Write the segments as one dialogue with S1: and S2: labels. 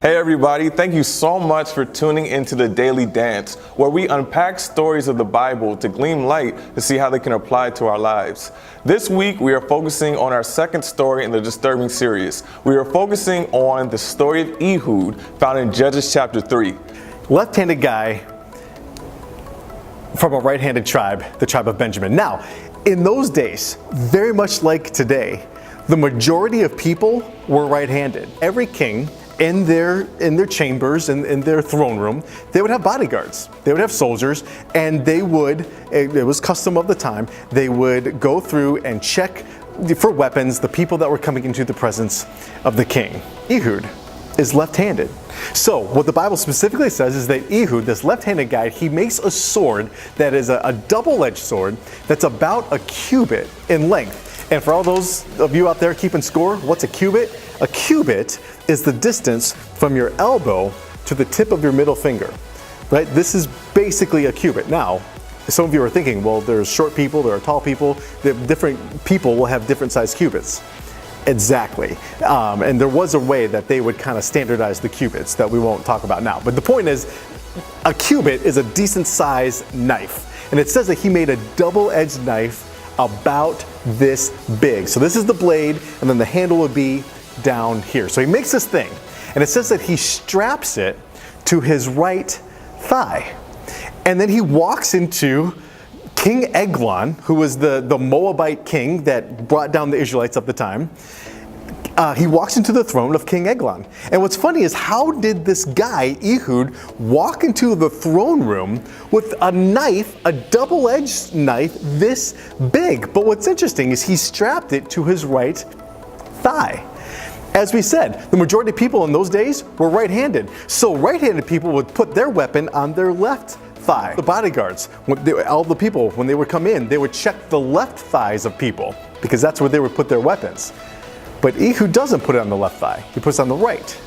S1: Hey everybody, thank you so much for tuning into the Daily Dance, where we unpack stories of the Bible to glean light to see how they can apply to our lives. This week we are focusing on our second story in the Disturbing series. We are focusing on the story of Ehud, found in Judges chapter 3.
S2: Left-handed guy from a right-handed tribe, the tribe of Benjamin. Now, in those days, very much like today, the majority of people were right-handed. Every king in their chambers, in their throne room, they would have bodyguards. They would have soldiers, and they would, it was custom of the time, they would go through and check for weapons the people that were coming into the presence of the king. Ehud is left-handed. So what the Bible specifically says is that Ehud, this left-handed guy, he makes a sword that is a double-edged sword that's about a cubit in length. And for all those of you out there keeping score, what's a cubit? A cubit is the distance from your elbow to the tip of your middle finger, right? This is basically a cubit. Now, some of you are thinking, well, there's short people, there are tall people, different people will have different size cubits. Exactly. And there was a way that they would kind of standardize the cubits that we won't talk about now. But the point is, a cubit is a decent sized knife. And it says that he made a double-edged knife about this big. So this is the blade, and then the handle would be down here. So he makes this thing, and it says that he straps it to his right thigh. And then he walks into King Eglon, who was the Moabite king that brought down the Israelites of the time. He walks into the throne of King Eglon. And what's funny is, how did this guy, Ehud, walk into the throne room with a knife, a double-edged knife this big? But what's interesting is he strapped it to his right thigh. As we said, the majority of people in those days were right-handed. So right-handed people would put their weapon on their left thigh. The bodyguards, all the people, when they would come in, they would check the left thighs of people, because that's where they would put their weapons. But Ehud doesn't put it on the left thigh. He puts it on the right,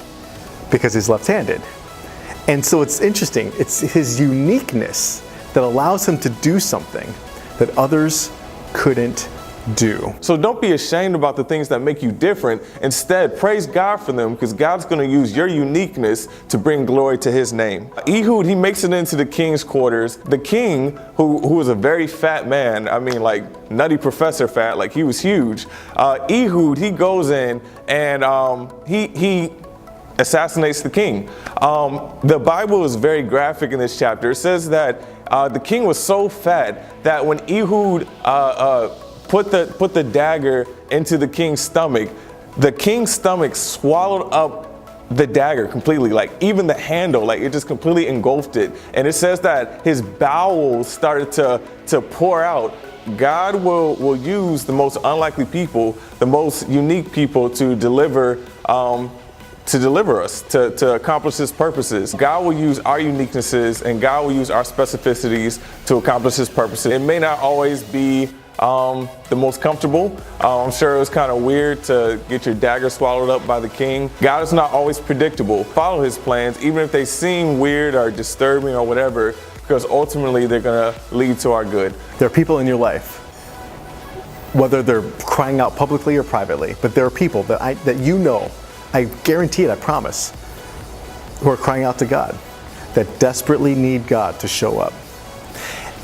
S2: because he's left-handed. And so it's interesting. It's his uniqueness that allows him to do something that others couldn't do.
S1: So don't be ashamed about the things that make you different. Instead, praise God for them, because God's going to use your uniqueness to bring glory to his name. Ehud, he makes it into the king's quarters. The king, who was a very fat man, I mean, like Nutty Professor fat, like he was huge. Ehud, he goes in and he assassinates the king. The Bible is very graphic in this chapter. It says that the king was so fat that when Ehud put the dagger into the king's stomach swallowed up the dagger completely, like even the handle, like it just completely engulfed it. And it says that his bowels started to pour out. God will use the most unlikely people, the most unique people to deliver us, to accomplish his purposes. God will use our uniquenesses, and God will use our specificities to accomplish his purposes. It may not always be the most comfortable. I'm sure it was kind of weird to get your dagger swallowed up by the king. God is not always predictable. Follow his plans, even if they seem weird or disturbing or whatever, because ultimately they're going to lead to our good.
S2: There are people in your life, whether they're crying out publicly or privately, but there are people that you know, I guarantee it, I promise, who are crying out to God, that desperately need God to show up.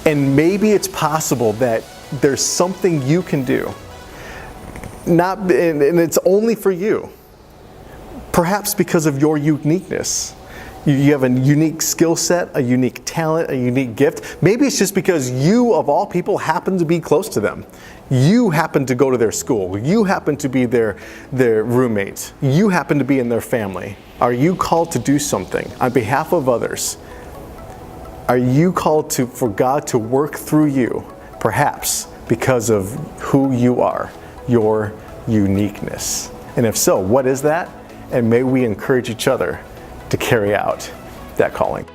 S2: And maybe it's possible that there's something you can do, and it's only for you. Perhaps because of your uniqueness. You have a unique skill set, a unique talent, a unique gift. Maybe it's just because you, of all people, happen to be close to them. You happen to go to their school. You happen to be their roommate. You happen to be in their family. Are you called to do something on behalf of others? Are you called for God to work through you? Perhaps because of who you are, your uniqueness. And if so, what is that? And may we encourage each other to carry out that calling.